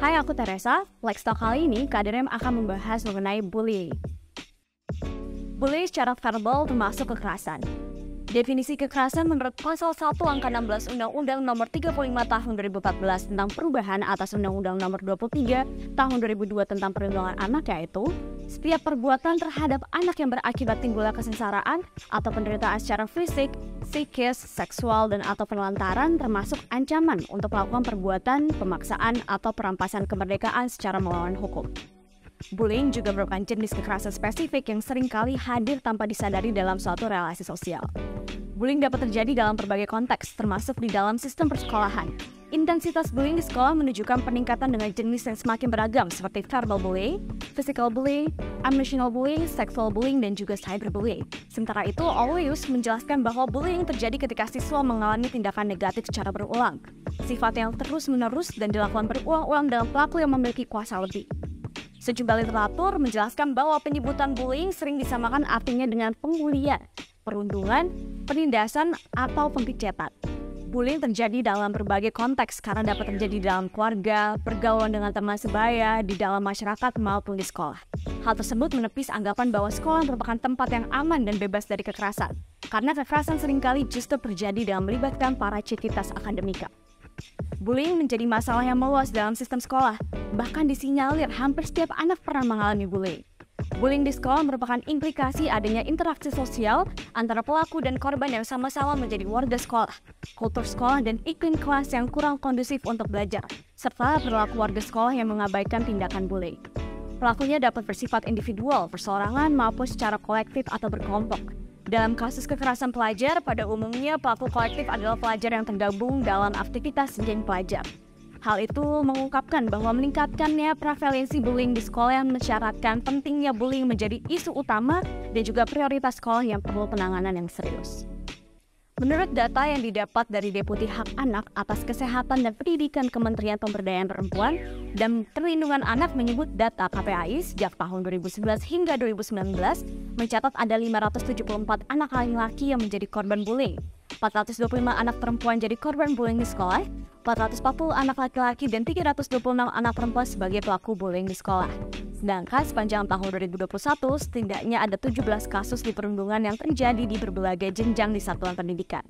Hai, aku Teresa. Let's Talk kali ini, Kak Derem akan membahas mengenai bullying. Bullying secara verbal termasuk kekerasan. Definisi kekerasan menurut pasal 1 angka 16 Undang-Undang Nomor 35 Tahun 2014 tentang perubahan atas Undang-Undang Nomor 23 Tahun 2002 tentang perlindungan anak, yaitu setiap perbuatan terhadap anak yang berakibat timbulnya kesengsaraan atau penderitaan secara fisik, psikis, seksual, dan atau penelantaran, termasuk ancaman untuk melakukan perbuatan, pemaksaan, atau perampasan kemerdekaan secara melawan hukum. Bullying juga merupakan jenis kekerasan spesifik yang seringkali hadir tanpa disadari dalam suatu relasi sosial. Bullying dapat terjadi dalam berbagai konteks, termasuk di dalam sistem persekolahan. Intensitas bullying di sekolah menunjukkan peningkatan dengan jenis yang semakin beragam seperti verbal bullying, physical bullying, emotional bullying, sexual bullying, dan juga cyberbullying. Sementara itu, Aloysius menjelaskan bahwa bullying terjadi ketika siswa mengalami tindakan negatif secara berulang, sifat yang terus-menerus dan dilakukan berulang-ulang dalam pelaku yang memiliki kuasa lebih. Sejumlah literatur menjelaskan bahwa penyebutan bullying sering disamakan artinya dengan pembulian, perundungan, penindasan, atau pembicetan. Bullying terjadi dalam berbagai konteks karena dapat terjadi dalam keluarga, pergaulan dengan teman sebaya, di dalam masyarakat, maupun di sekolah. Hal tersebut menepis anggapan bahwa sekolah merupakan tempat yang aman dan bebas dari kekerasan, karena kekerasan seringkali justru terjadi dalam melibatkan para civitas akademika. Bullying menjadi masalah yang meluas dalam sistem sekolah, bahkan disinyalir hampir setiap anak pernah mengalami bullying. Bullying di sekolah merupakan implikasi adanya interaksi sosial antara pelaku dan korban yang sama-sama menjadi warga sekolah, kultur sekolah, dan iklim kelas yang kurang kondusif untuk belajar, serta perilaku warga sekolah yang mengabaikan tindakan bullying. Pelakunya dapat bersifat individual, perseorangan, maupun secara kolektif atau berkelompok. Dalam kasus kekerasan pelajar, pada umumnya pelaku kolektif adalah pelajar yang tergabung dalam aktivitas geng pelajar. Hal itu mengungkapkan bahwa meningkatkannya prevalensi bullying di sekolah yang mensyaratkan pentingnya bullying menjadi isu utama dan juga prioritas sekolah yang perlu penanganan yang serius. Menurut data yang didapat dari Deputi Hak Anak atas Kesehatan dan Pendidikan Kementerian Pemberdayaan Perempuan dan Perlindungan Anak menyebut data KPAI sejak tahun 2011 hingga 2019 mencatat ada 574 anak laki-laki yang menjadi korban bullying, 425 anak perempuan jadi korban bullying di sekolah, 440 anak laki-laki dan 326 anak perempuan sebagai pelaku bullying di sekolah. Sedangkan sepanjang tahun 2021, setidaknya ada 17 kasus di perundungan yang terjadi di berbagai jenjang di satuan pendidikan.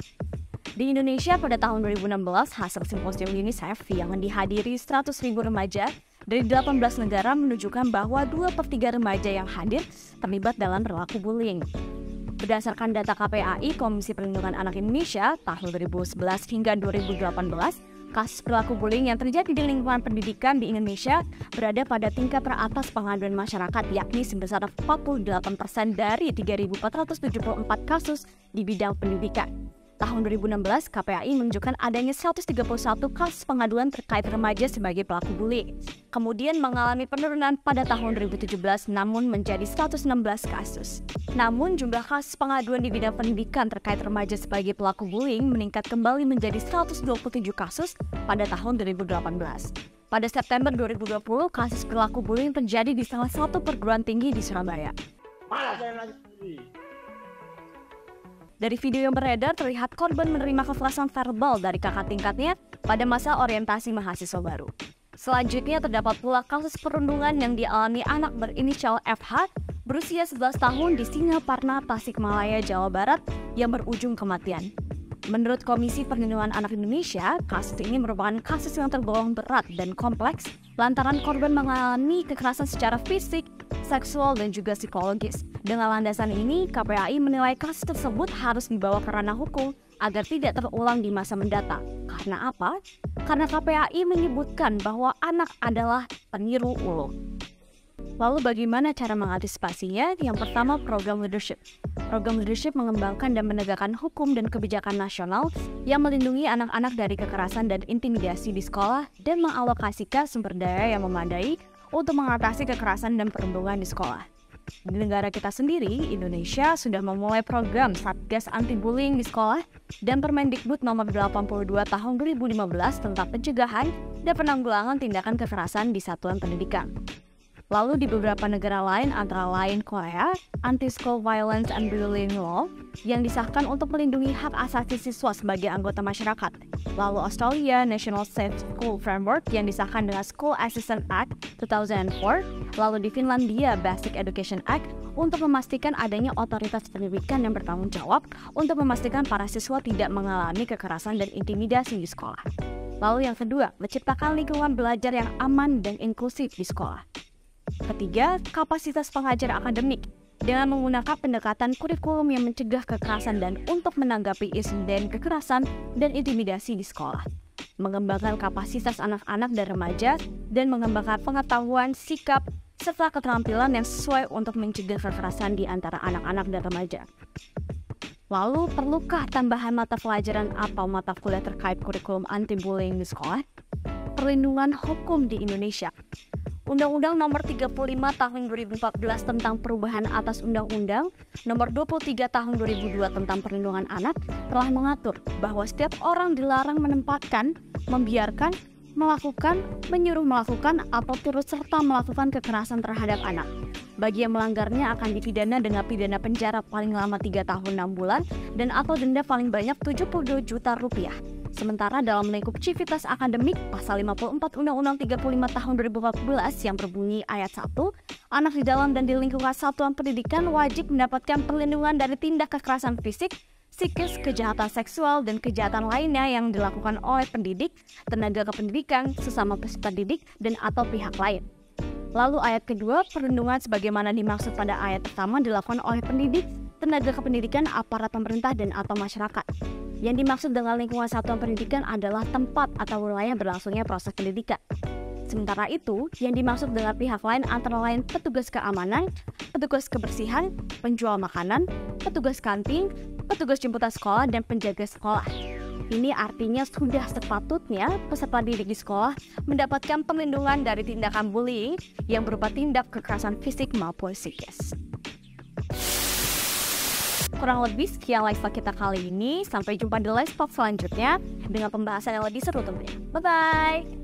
Di Indonesia pada tahun 2016, hasil simposium UNICEF yang dihadiri 100.000 remaja dari 18 negara menunjukkan bahwa 2/3 remaja yang hadir terlibat dalam perilaku bullying. Berdasarkan data KPAI, Komisi Perlindungan Anak Indonesia, tahun 2011 hingga 2018, kasus perilaku bullying yang terjadi di lingkungan pendidikan di Indonesia berada pada tingkat teratas pengaduan masyarakat, yakni sebesar 48% dari 3.474 kasus di bidang pendidikan. Tahun 2016, KPAI menunjukkan adanya 131 kasus pengaduan terkait remaja sebagai pelaku bullying. Kemudian mengalami penurunan pada tahun 2017 namun menjadi 116 kasus. Namun jumlah kasus pengaduan di bidang pendidikan terkait remaja sebagai pelaku bullying meningkat kembali menjadi 127 kasus pada tahun 2018. Pada September 2020, kasus perilaku bullying terjadi di salah satu perguruan tinggi di Surabaya. Dari video yang beredar, terlihat korban menerima kekerasan verbal dari kakak tingkatnya pada masa orientasi mahasiswa baru. Selanjutnya terdapat pula kasus perundungan yang dialami anak berinisial FH berusia 11 tahun di Singaparna, Tasikmalaya, Jawa Barat yang berujung kematian. Menurut Komisi Perlindungan Anak Indonesia, kasus ini merupakan kasus yang tergolong berat dan kompleks lantaran korban mengalami kekerasan secara fisik, seksual, dan juga psikologis. Dengan landasan ini, KPAI menilai kasus tersebut harus dibawa ke ranah hukum agar tidak terulang di masa mendatang. Karena apa? Karena KPAI menyebutkan bahwa anak adalah peniru ulung. Lalu bagaimana cara mengantisipasinya? Yang pertama, program leadership. Program leadership mengembangkan dan menegakkan hukum dan kebijakan nasional yang melindungi anak-anak dari kekerasan dan intimidasi di sekolah dan mengalokasikan sumber daya yang memadai untuk mengatasi kekerasan dan perundungan di sekolah. Di negara kita sendiri, Indonesia sudah memulai program Satgas Anti-Bullying di sekolah dan Permendikbud Nomor 82 Tahun 2015 tentang pencegahan dan penanggulangan tindakan kekerasan di satuan pendidikan. Lalu di beberapa negara lain antara lain Korea, Anti-School Violence and Bullying Law yang disahkan untuk melindungi hak asasi siswa sebagai anggota masyarakat. Lalu Australia, National Safe School Framework yang disahkan dengan School Assistance Act 2004. Lalu di Finlandia, Basic Education Act untuk memastikan adanya otoritas pendidikan yang bertanggung jawab untuk memastikan para siswa tidak mengalami kekerasan dan intimidasi di sekolah. Lalu yang kedua, menciptakan lingkungan belajar yang aman dan inklusif di sekolah. Ketiga, kapasitas pengajar akademik dengan menggunakan pendekatan kurikulum yang mencegah kekerasan dan untuk menanggapi insiden kekerasan dan intimidasi di sekolah. Mengembangkan kapasitas anak-anak dan remaja dan mengembangkan pengetahuan, sikap, serta keterampilan yang sesuai untuk mencegah kekerasan di antara anak-anak dan remaja. Lalu, perlukah tambahan mata pelajaran atau mata kuliah terkait kurikulum anti-bullying di sekolah? Perlindungan hukum di Indonesia. Undang-Undang Nomor 35 Tahun 2014 tentang perubahan atas Undang-Undang Nomor 23 Tahun 2002 tentang perlindungan anak telah mengatur bahwa setiap orang dilarang menempatkan, membiarkan, melakukan, menyuruh melakukan, atau turut serta melakukan kekerasan terhadap anak. Bagi yang melanggarnya akan dipidana dengan pidana penjara paling lama 3 tahun 6 bulan dan atau denda paling banyak 72 juta rupiah. Sementara dalam lingkup civitas akademik, pasal 54 Undang-Undang 35 tahun 2014 yang berbunyi ayat 1, anak di dalam dan di lingkungan satuan pendidikan wajib mendapatkan perlindungan dari tindak kekerasan fisik, psikis, kejahatan seksual, dan kejahatan lainnya yang dilakukan oleh pendidik, tenaga kependidikan, sesama peserta didik, dan atau pihak lain. Lalu ayat kedua, perlindungan sebagaimana dimaksud pada ayat pertama dilakukan oleh pendidik, tenaga kependidikan, aparat pemerintah, dan atau masyarakat. Yang dimaksud dengan lingkungan satuan pendidikan adalah tempat atau wilayah berlangsungnya proses pendidikan. Sementara itu, yang dimaksud dengan pihak lain antara lain petugas keamanan, petugas kebersihan, penjual makanan, petugas kantin, petugas jemputan sekolah, dan penjaga sekolah. Ini artinya sudah sepatutnya peserta didik di sekolah mendapatkan perlindungan dari tindakan bullying yang berupa tindak kekerasan fisik maupun psikis. Kurang lebih sekian lifestyle kita kali ini. Sampai jumpa di lifestyle selanjutnya dengan pembahasan yang lebih seru tentunya. Bye-bye!